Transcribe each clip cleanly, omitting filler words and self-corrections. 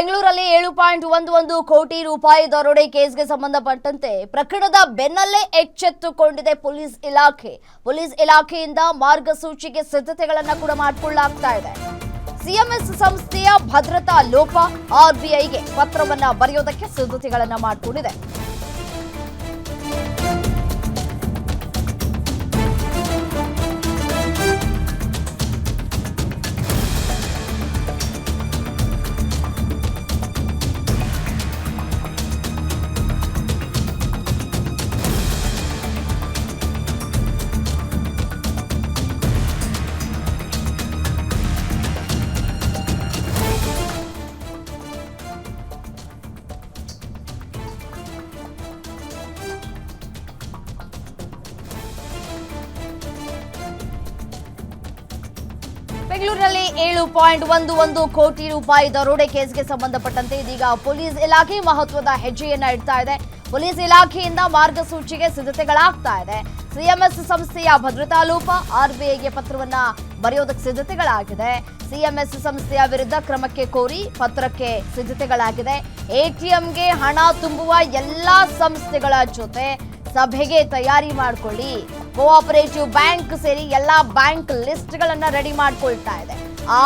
ಬೆಂಗಳೂರಲ್ಲಿ 7.11 ಕೋಟಿ ರೂಪಾಯಿ ದರೋಡೆ ಕೇಸ್ಗೆ ಸಂಬಂಧಪಟ್ಟಂತೆ ಪ್ರಕರಣದ ಬೆನ್ನಲ್ಲೇ ಎಚ್ಚೆತ್ತುಕೊಂಡಿದೆ ಪೊಲೀಸ್ ಇಲಾಖೆ. ಪೊಲೀಸ್ ಇಲಾಖೆಯಿಂದ ಮಾರ್ಗಸೂಚಿಗೆ ಸಿದ್ಧತೆಗಳನ್ನು ಕೂಡ ಮಾಡಿಕೊಳ್ಳಲಾಗ್ತಾ ಇದೆ. ಸಿಎಂಎಸ್ ಸಂಸ್ಥೆಯ ಭದ್ರತಾ ಲೋಪ ಆರ್ಬಿಐಗೆ ಪತ್ರವನ್ನ ಬರೆಯೋದಕ್ಕೆ ಸಿದ್ಧತೆಗಳನ್ನು ಮಾಡಿಕೊಂಡಿದೆ. ಬೆಂಗಳೂರಿನಲ್ಲಿ 7.11 ಕೋಟಿ ರೂಪಾಯಿ ದರೋಡೆ ಕೇಸ್ಗೆ ಸಂಬಂಧಪಟ್ಟಂತೆ ಇದೀಗ ಪೊಲೀಸ್ ಇಲಾಖೆ ಮಹತ್ವದ ಹೆಜ್ಜೆಯನ್ನ ಇಡ್ತಾ ಇದೆ. ಪೊಲೀಸ್ ಇಲಾಖೆಯಿಂದ ಮಾರ್ಗಸೂಚಿಗೆ ಸಿದ್ಧತೆಗಳಾಗ್ತಾ ಇದೆ. ಸಿಎಂಎಸ್ ಸಂಸ್ಥೆಯ ಭದ್ರತಾ ಲೋಪ ಆರ್ಬಿಐಗೆ ಪತ್ರವನ್ನ ಬರೆಯೋದಕ್ಕೆ ಸಿದ್ಧತೆಗಳಾಗಿದೆ. ಸಿಎಂಎಸ್ ಸಂಸ್ಥೆಯ ವಿರುದ್ಧ ಕ್ರಮಕ್ಕೆ ಕೋರಿ ಪತ್ರಕ್ಕೆ ಸಿದ್ಧತೆಗಳಾಗಿದೆ. ಎಟಿಎಂಗೆ ಹಣ ತುಂಬುವ ಎಲ್ಲಾ ಸಂಸ್ಥೆಗಳ ಜೊತೆ ಸಭೆಗೆ ತಯಾರಿ ಮಾಡಿಕೊಳ್ಳಿ. ಕೋಆಪರೇಟಿವ್ ಬ್ಯಾಂಕ್ ಸೇರಿ ಎಲ್ಲಾ ಬ್ಯಾಂಕ್ ಲಿಸ್ಟ್ ಗಳನ್ನ ರೆಡಿ ಮಾಡ್ಕೊಳ್ತಾ ಇದೆ.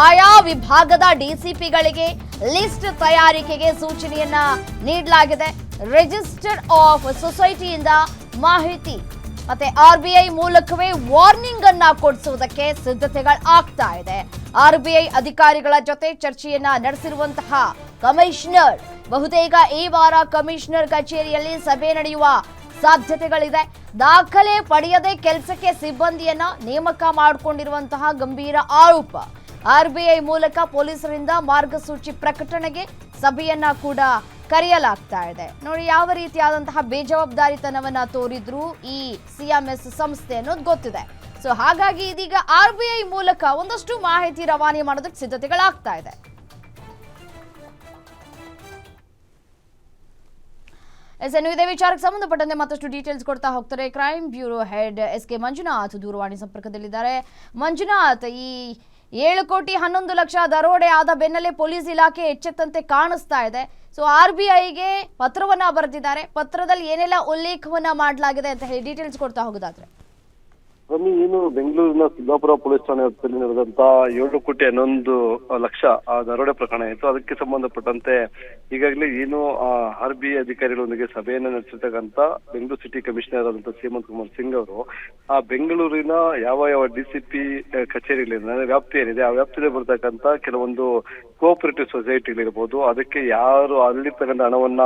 ಆಯಾ ವಿಭಾಗದ ಡಿಸಿಪಿಗಳಿಗೆ ಲಿಸ್ಟ್ ತಯಾರಿಕೆಗೆ ಸೂಚನೆಯನ್ನ ನೀಡಲಾಗಿದೆ. ರಿಜಿಸ್ಟರ್ ಆಫ್ ಸೊಸೈಟಿಯಿಂದ ಮಾಹಿತಿ ಮತ್ತೆ ಆರ್ಬಿಐ ಮೂಲಕವೇ ವಾರ್ನಿಂಗ್ ಅನ್ನ ಕೊಡಿಸುವುದಕ್ಕೆ ಸಿದ್ಧತೆಗಳಾಗ್ತಾ ಇದೆ. ಆರ್ಬಿಐ ಅಧಿಕಾರಿಗಳ ಜೊತೆ ಚರ್ಚೆಯನ್ನ ನಡೆಸಿರುವಂತಹ ಕಮಿಷನರ್ ಬಹುತೇಕ ಈ ವಾರ ಕಮಿಷನರ್ ಕಚೇರಿಯಲ್ಲಿ ಸಭೆ ನಡೆಯುವ ಸಾಧ್ಯತೆಗಳಿದೆ. ದಾಖಲೆ ಪಡೆಯದೆ ಕೆಲಸಕ್ಕೆ ಸಿಬ್ಬಂದಿಯನ್ನ ನೇಮಕ ಮಾಡಿಕೊಂಡಿರುವಂತಹ ಗಂಭೀರ ಆರೋಪ. ಆರ್ಬಿಐ ಮೂಲಕ ಪೊಲೀಸರಿಂದ ಮಾರ್ಗಸೂಚಿ ಪ್ರಕಟಣೆಗೆ ಸಭೆಯನ್ನ ಕೂಡ ಕರೆಯಲಾಗ್ತಾ ಇದೆ. ನೋಡಿ ಯಾವ ರೀತಿಯಾದಂತಹ ಬೇಜವಾಬ್ದಾರಿತನವನ್ನ ತೋರಿದ್ರು ಈ ಸಿಎಂಎಸ್ ಸಂಸ್ಥೆ ಅನ್ನೋದು ಗೊತ್ತಿದೆ. ಸೊ ಹಾಗಾಗಿ ಇದೀಗ ಆರ್ಬಿಐ ಮೂಲಕ ಒಂದಷ್ಟು ಮಾಹಿತಿ ರವಾನೆ ಮಾಡೋದಕ್ಕೆ ಸಿದ್ಧತೆಗಳಾಗ್ತಾ ಇದೆ. ಇದೇ ವಿಚಾರಕ್ಕೆ ಸಂಬಂಧಪಟ್ಟಂತೆ ಮತ್ತಷ್ಟು ಡೀಟೇಲ್ಸ್ ಕೊಡ್ತಾ ಹೋಗ್ತಾರೆ crime bureau head SK. Manjunath ದೂರವಾಣಿ ಸಂಪರ್ಕದಲ್ಲಿದ್ದಾರೆ. ಮಂಜುನಾಥ್, ಈ 7,11,00,000 ದರೋಡೆ ಆದ ಬೆನ್ನಲ್ಲೇ ಪೊಲೀಸ್ ಇಲಾಖೆ ಎಚ್ಚೆತ್ತಂತೆ ಕಾಣಿಸ್ತಾ ಇದೆ. ಸೊ ಆರ್ಬಿಐಗೆ ಪತ್ರವನ್ನ ಬರೆದಿದ್ದಾರೆ. ಪತ್ರದಲ್ಲಿ ಏನೆಲ್ಲ ಉಲ್ಲೇಖವನ್ನ ಮಾಡಲಾಗಿದೆ ಅಂತ ಹೇಳಿ ಡೀಟೇಲ್ಸ್ ಕೊಡ್ತಾ ಹೋಗೋದಾದ್ರೆ. ರಮ್ಮಿ, ಏನು ಬೆಂಗಳೂರಿನ ಸಿದ್ದಾಪುರ ಪೊಲೀಸ್ ಠಾಣೆ ವ್ಯಾಪ್ತಿಯಲ್ಲಿ ನಡೆದಂತ 7,11,00,000 ದರೋಡೆ ಪ್ರಕರಣ ಇತ್ತು. ಅದಕ್ಕೆ ಸಂಬಂಧಪಟ್ಟಂತೆ ಈಗಾಗಲೇ ಏನು ಆರ್ಬಿಐ ಅಧಿಕಾರಿಗಳೊಂದಿಗೆ ಸಭೆಯನ್ನ ನಡೆಸಿರ್ತಕ್ಕಂತ ಬೆಂಗಳೂರು ಸಿಟಿ ಕಮಿಷನರ್ ಆದಂತ ಹೇಮಂತ್ ಕುಮಾರ್ ಸಿಂಗ್ ಅವರು ಆ ಬೆಂಗಳೂರಿನ ಯಾವ ಡಿಸಿಪಿ ಕಚೇರಿಗಳಿದೆ ವ್ಯಾಪ್ತಿ ಏನಿದೆ ಆ ವ್ಯಾಪ್ತಿಯಲ್ಲಿ ಬರ್ತಕ್ಕಂತ ಕೆಲವೊಂದು ಕೋಆಪರೇಟಿವ್ ಸೊಸೈಟಿಗಳಿರ್ಬೋದು, ಅದಕ್ಕೆ ಯಾರು ಅಲ್ಲಿರ್ತಕ್ಕಂಥ ಹಣವನ್ನ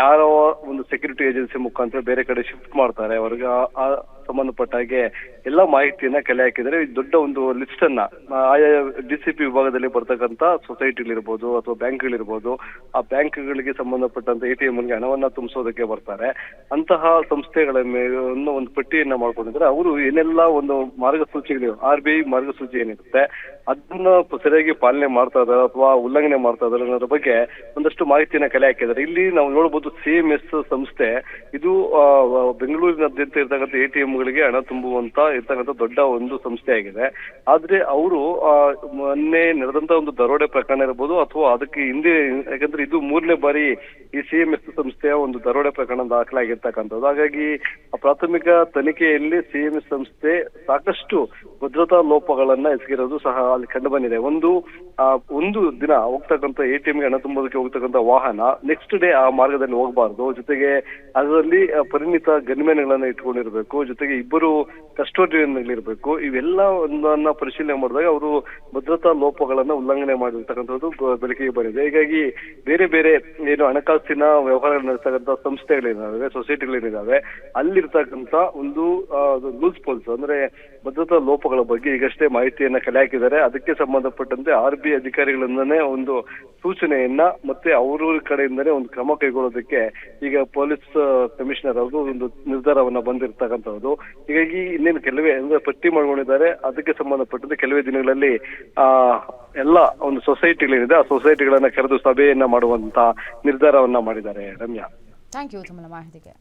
ಯಾರೋ ಒಂದು ಸೆಕ್ಯೂರಿಟಿ ಏಜೆನ್ಸಿ ಮುಖಾಂತರ ಬೇರೆ ಕಡೆ ಶಿಫ್ಟ್ ಮಾಡ್ತಾರೆ, ಅವ್ರಿಗೆ ಆ ಸಂಬಂಧಪಟ್ಟ ಹಾಗೆ ಎಲ್ಲಾ ಮಾಹಿತಿಯನ್ನ ಕಲೆ ಹಾಕಿದರೆ ದೊಡ್ಡ ಒಂದು ಲಿಸ್ಟ್ ಅನ್ನ ಆಯಾ ಡಿಸಿಪಿ ವಿಭಾಗದಲ್ಲಿ ಬರ್ತಕ್ಕಂತ ಸೊಸೈಟಿಗಳಿರ್ಬೋದು ಅಥವಾ ಬ್ಯಾಂಕ್ಗಳಿರ್ಬೋದು, ಆ ಬ್ಯಾಂಕ್ಗಳಿಗೆ ಸಂಬಂಧಪಟ್ಟಂತ ಎಟಿಎಂಗೆ ಹಣವನ್ನ ತುಂಬಿಸೋದಕ್ಕೆ ಬರ್ತಾರೆ. ಅಂತಹ ಸಂಸ್ಥೆಗಳ ಮೇಲೆ ಒಂದು ಪಟ್ಟಿಯನ್ನ ಮಾಡ್ಕೊಂಡಿದ್ರೆ ಅವರು ಏನೆಲ್ಲ ಒಂದು ಮಾರ್ಗಸೂಚಿಗಳು ಆರ್ಬಿಐ ಮಾರ್ಗಸೂಚಿ ಏನಿರುತ್ತೆ ಅದನ್ನ ಸರಿಯಾಗಿ ಪಾಲನೆ ಮಾಡ್ತಾ ಇದಾರೆ ಅಥವಾ ಉಲ್ಲಂಘನೆ ಮಾಡ್ತಾ ಇದಾರೆ ಅನ್ನೋದ್ರ ಬಗ್ಗೆ ಒಂದಷ್ಟು ಮಾಹಿತಿಯನ್ನ ಕಲೆ ಹಾಕಿದ್ದಾರೆ. ಇಲ್ಲಿ ನಾವು ನೋಡಬಹುದು ಸಿಎಂಎಸ್ ಸಂಸ್ಥೆ ಇದು ಬೆಂಗಳೂರಿನಾದ್ಯಂತ ಇರ್ತಕ್ಕಂಥ ಎಟಿಎಂಗಳಿಗೆ ಹಣ ತುಂಬುವಂತ ಇರ್ತಕ್ಕಂಥ ದೊಡ್ಡ ಒಂದು ಸಂಸ್ಥೆ ಆಗಿದೆ. ಆದ್ರೆ ಅವರು ಮೊನ್ನೆ ನಡೆದಂತ ಒಂದು ದರೋಡೆ ಪ್ರಕರಣ ಇರಬಹುದು ಅಥವಾ ಅದಕ್ಕೆ ಹಿಂದೆ, ಯಾಕಂದ್ರೆ ಇದು 3ನೇ ಬಾರಿ ಈ ಸಿಎಂಎಸ್ ಸಂಸ್ಥೆಯ ಒಂದು ದರೋಡೆ ಪ್ರಕರಣ ದಾಖಲಾಗಿರ್ತಕ್ಕಂಥದ್ದು. ಹಾಗಾಗಿ ಪ್ರಾಥಮಿಕ ತನಿಖೆಯಲ್ಲಿ ಸಿಎಂಎಸ್ ಸಂಸ್ಥೆ ಸಾಕಷ್ಟು ಭದ್ರತಾ ಲೋಪಗಳನ್ನ ಎಸಗಿರೋದು ಸಹ ಅಲ್ಲಿ ಕಂಡು ಬಂದಿದೆ. ಒಂದು ದಿನ ಹೋಗ್ತಕ್ಕಂಥ ಎಟಿಎಂಗೆ ಹಣ ತುಂಬೋದಕ್ಕೆ ಹೋಗ್ತಕ್ಕಂಥ ವಾಹನ ನೆಕ್ಸ್ಟ್ ಡೇ ಆ ಮಾರ್ಗದಲ್ಲಿ ಹೋಗಬಾರ್ದು, ಜೊತೆಗೆ ಅದರಲ್ಲಿ ಪರಿಣಿತ ಗನ್ಮೆನ್ಗಳನ್ನ ಇಟ್ಕೊಂಡಿರ್ಬೇಕು, ಜೊತೆಗೆ 2 ಕಸ್ಟೋಡಿಯನ್ಗಳಿರ್ಬೇಕು. ಇವೆಲ್ಲ ಒಂದನ್ನ ಪರಿಶೀಲನೆ ಮಾಡಿದಾಗ ಅವರು ಭದ್ರತಾ ಲೋಪಗಳನ್ನ ಉಲ್ಲಂಘನೆ ಮಾಡಿರ್ತಕ್ಕಂಥದ್ದು ಬೆಳಕಿಗೆ ಬಂದಿದೆ. ಹೀಗಾಗಿ ಬೇರೆ ಬೇರೆ ಏನು ಹಣಕಾಸಿನ ವ್ಯವಹಾರಗಳು ನಡೆಸ್ತಕ್ಕಂಥ ಸಂಸ್ಥೆಗಳೇನಿದಾವೆ, ಸೊಸೈಟಿಗಳೇನಿದಾವೆ, ಅಲ್ಲಿರ್ತಕ್ಕಂಥ ಒಂದು ಲೂಸ್ ಪೋಲ್ಸ್ ಅಂದ್ರೆ ಭದ್ರತಾ ಲೋಪಗಳ ಬಗ್ಗೆ ಈಗಷ್ಟೇ ಮಾಹಿತಿಯನ್ನ ಕಲೆ ಹಾಕಿದ್ದಾರೆ. ಅದಕ್ಕೆ ಸಂಬಂಧಪಟ್ಟಂತೆ ಆರ್ಬಿಐ ಅಧಿಕಾರಿಗಳಿಂದನೇ ಒಂದು ಸೂಚನೆಯನ್ನ ಮತ್ತೆ ಅವರ ಕಡೆಯಿಂದನೇ ಒಂದು ಕ್ರಮ ಕೈಗೊಳ್ಳೋದಕ್ಕೆ ಈಗ ಪೊಲೀಸ್ ಕಮಿಷನರ್ ಅವರು ಒಂದು ನಿರ್ಧಾರವನ್ನ ಬಂದಿರ್ತಕ್ಕಂಥದ್ದು. ಹೀಗಾಗಿ ಇನ್ನೇನು ಕೆಲವೇ ಅಂದ್ರೆ ಪಟ್ಟಿ ಮಾಡ್ಕೊಂಡಿದ್ದಾರೆ. ಅದಕ್ಕೆ ಸಂಬಂಧಪಟ್ಟಂತೆ ಕೆಲವೇ ದಿನಗಳಲ್ಲಿ ಎಲ್ಲ ಒಂದು ಸೊಸೈಟಿಗಳಿದೆ ಆ ಸೊಸೈಟಿಗಳನ್ನ ಕರೆದು ಸಭೆಯನ್ನ ಮಾಡುವಂತ ನಿರ್ಧಾರವನ್ನ ಮಾಡಿದ್ದಾರೆ. ರಮ್ಯಾ, ಥ್ಯಾಂಕ್ ಯು ತಮ್ಮ ಮಾಹಿತಿಗೆ.